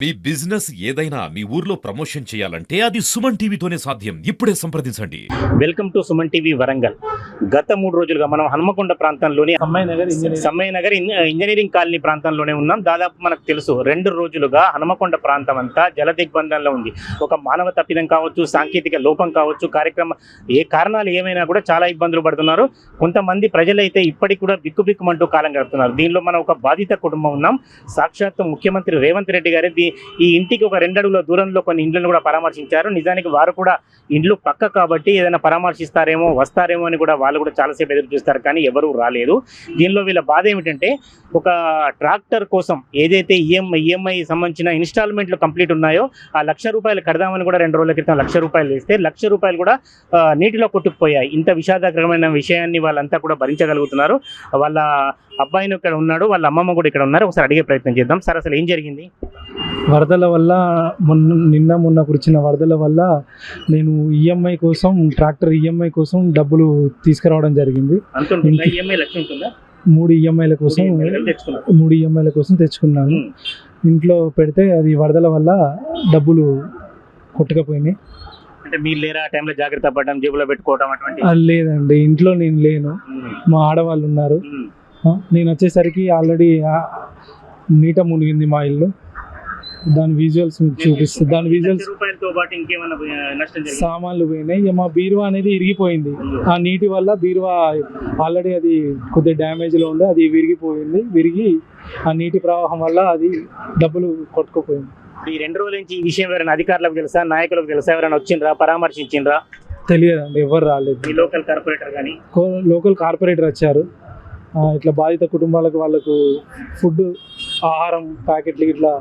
మీ business ఏదైనా మీ ఊర్లో promotion చేయాలంటే అది సుమన్ టీవీతోనే సాధ్యం. ఇప్పుడే సంప్రదించండి. Welcome to Suman TV Warangal. గత 3 రోజులుగా మనం హన్మకొండ ప్రాంతంలోని సమ్మయ్య నగర్ ఇంజనీరింగ్ కాలనీ ప్రాంతంలోనే ఉన్నాం. దాదాపు మనకు తెలుసు 2 రోజులుగా హన్మకొండ ప్రాంతం అంతా జల దిగ్బంధంలో ఉంది. ఒక మానవ తప్పిదం కావచ్చు, సాంకేతిక లోపం కావచ్చు, ఏ కారణాలు ఏమైనా కూడా చాలా ఇబ్బందులు పడుతున్నారు. కొంతమంది ప్రజలైతే ఇప్పటికి కూడా బిక్కుబిక్కుమంటూ కాలం గడుపుతున్నారు. దీనిలో మనం ఒక బాధిత కుటుంబం ఉన్నాం. సాక్షాత్తు ముఖ్యమంత్రి రేవంత్ రెడ్డి గారి ఈ ఇంటికి ఒక 2 అడుగుల దూరంలో కొన్ని ఇండ్లను కూడా పరామర్శించారు. నిజానికి వారు కూడా ఇండ్లు పక్క కాబట్టి ఏదైనా పరామర్శిస్తారేమో, వస్తారేమో అని కూడా వాళ్ళు కూడా చాలాసేపు ఎదురు చూస్తారు, కానీ ఎవరూ రాలేదు. దీనిలో వీళ్ళ బాధ ఏమిటంటే, ఒక ట్రాక్టర్ కోసం ఏదైతే ఈఎంఐ సంబంధించిన ఇన్స్టాల్మెంట్లు కంప్లీట్ ఉన్నాయో ఆ ₹1,00,000 కడదామని కూడా 2 రోజుల క్రితం ₹1,00,000 వేస్తే ₹1,00,000 కూడా నీటిలో కొట్టుకుపోయాయి. ఇంత విషాదకరమైన విషయాన్ని వాళ్ళంతా కూడా భరించగలుగుతున్నారు. వాళ్ళ అబ్బాయిని ఇక్కడ ఉన్నాడు, వాళ్ళ అమ్మమ్మ కూడా ఇక్కడ ఉన్నారు. ఒకసారి అడిగే ప్రయత్నం చేద్దాం. సార్, అసలు ఏం జరిగింది? వరదల వల్ల మొన్న కురిచిన వరదల వల్ల నేను ట్రాక్టర్ ఈఎంఐ కోసం డబ్బులు తీసుకురావడం జరిగింది. 3 ఈఎంఐల కోసం తెచ్చుకున్నాను. ఇంట్లో పెడితే అది వరదల వల్ల డబ్బులు కొట్టుకపోయినాయి. అంటే మీరు లేరా ఆ టైంలో జాగ్రత్త పడడం, జేబులో పెట్టుకోవడం అటువంటి? లేదండి, ఇంట్లో నేను లేను, మా ఆడవాళ్ళు ఉన్నారు. నేను వచ్చేసరికి ఆల్రెడీ నీట మునిగింది మా ఇల్లు. దాని విజువల్స్ చూపిస్తుంది. సామాన్లు పోయినాయి. మా బీరువా అనేది ఇరిగిపోయింది. ఆ నీటి వల్ల బీరువా ఆల్రెడీ అది కొద్దిగా డ్యామేజ్లో ఉంది, అది విరిగి ఆ నీటి ప్రవాహం వల్ల అది డబ్బులు కొట్టుకుపోయింది. ఈ 2 రోజుల నుంచి ఈ విషయం ఎవరైనా అధికారులకు తెలుసా, నాయకులకు తెలుసా? ఎవరైనా వచ్చిండ్రా, పరామర్శించిండ్రా? తెలియదండి, ఎవరు రాలేదు. లోకల్ కార్పొరేటర్ కానీ లోకల్ కార్పొరేటర్ వచ్చారు. ఇట్లా బాధిత కుటుంబాలకు వాళ్ళకు ఫుడ్, ఆహారం ప్యాకెట్లు ఇట్లా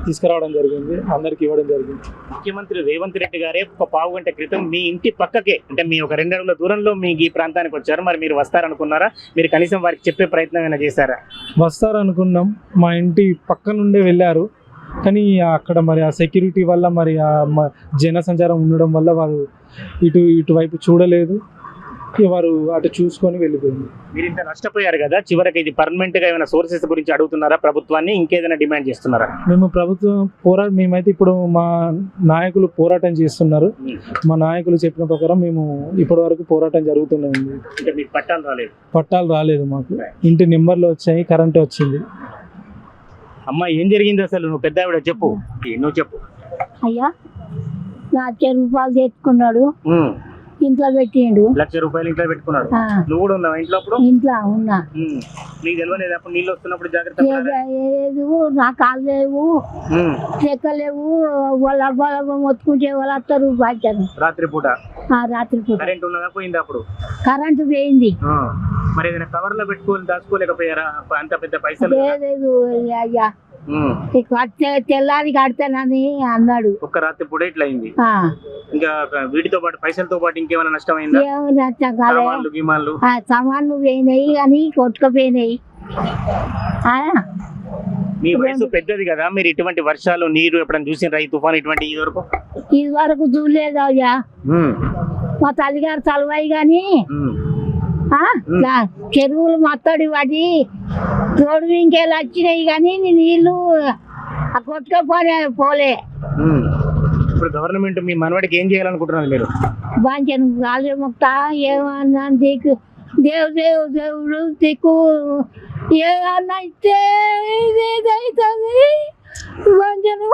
తీసుకురావడం జరిగింది, అందరికి ఇవ్వడం జరిగింది. ముఖ్యమంత్రి రేవంత్ రెడ్డి గారే ఒక పావు గంట క్రితం మీ ఇంటి పక్కకే, అంటే మీ ఒక 2 అడుగుల దూరంలో మీ ఈ ప్రాంతానికి వచ్చారు. మరి మీరు వస్తారనుకున్నారా? మీరు కనీసం వారికి చెప్పే ప్రయత్నం ఏమైనా చేశారా? వస్తారనుకున్నాం, మా ఇంటి పక్క నుండే వెళ్ళారు. కానీ అక్కడ మరి ఆ సెక్యూరిటీ వల్ల, మరి ఆ జన సంచారం ఉండడం వల్ల వారు ఇటువైపు చూడలేదు. వారు అటు చూసుకొని వెళ్ళిపోయింది. మీరు ఇంత నష్టపోయారు కదా, చివరికి ఇది పర్మనెంట్గా ఏమైనా సోర్సెస్ గురించి అడుగుతున్నారా ప్రభుత్వాన్ని? ఇంకేదైనా డిమాండ్ చేస్తున్నారా? మేమైతే ఇప్పుడు మా నాయకులు పోరాటం చేస్తున్నారు. మా నాయకులు చెప్పిన ప్రకారం మేము ఇప్పటి వరకు పోరాటం జరుగుతున్నాయి. అంటే మీకు పట్టాలు రాలేదు మాకు. ఇంటి నెంబర్లు వచ్చాయి, కరెంట్ వచ్చింది. అమ్మ, ఏం జరిగింది అసలు? నువ్వు పెద్ద ఆవిడ, చెప్పు. నువ్వు చెప్పు. అయ్యా, ₹1,00,000 తెచ్చుకున్నాడు, ఇంట్లో పెట్టిండు. ₹1,00,000 ఇంట్లో పెట్టుకున్నాడు. నువ్వు కూడా ఉన్నావా ఇంట్లో? అప్పుడు ఇంట్లో ఉన్నా. నీకు తెలియలేదు అప్పుడు నీళ్ళు వస్తున్నప్పుడు జాగ్రత్త? లేదు, నా కాళ్ళు లేవు, చెక్కలేవు. వాళ్ళ మొత్తుకుంటే వాళ్ళు ₹1,00,000 రాత్రిపూట. కరెంట్ ఉన్నదా? పోయింది అప్పుడు? కరెంటు పోయింది. మరి ఏదైనా కవర్ లో పెట్టుకొని దాచుకోలేకపోయారా? అంత పెద్ద పైసలు లేదు అయ్యా, తెల్లారి కడతానని అన్నాడు. ఒక్క రాత్రి పూట ఇట్లా అయింది. ఇంకా వీటితో పాటు పైసలతో పాటు ఇంకేమైనా నష్టమైందా? సామాన్లు పోయినాయి కానీ కొట్టుకుపోయినాయి. మీ వయసు పెద్దది కదా, మీరు ఇటువంటి వర్షాలు, నీరు ఎప్పుడైనా చూసిన తుఫాను ఇటువంటి ఇది వరకు చూడలేదు అయ్యా. మా తల్లిగారు చలవాయి గాని చెరువులు మత్తడి పడి తోడు ఇంకేళ్ళు వచ్చినాయి కానీ నీళ్ళు కొట్టుకపోలే. ఇప్పుడు గవర్నమెంట్ మీ మనవాడికి ఏం చేయాలనుకుంటున్నారు మీరు? బాంచను కాలే మొక్తా, ఏమన్నా దిక్కు దేవుడు దిక్కు, ఏమన్నా ఇస్తే ఇదేదవుతుంది బాంచను.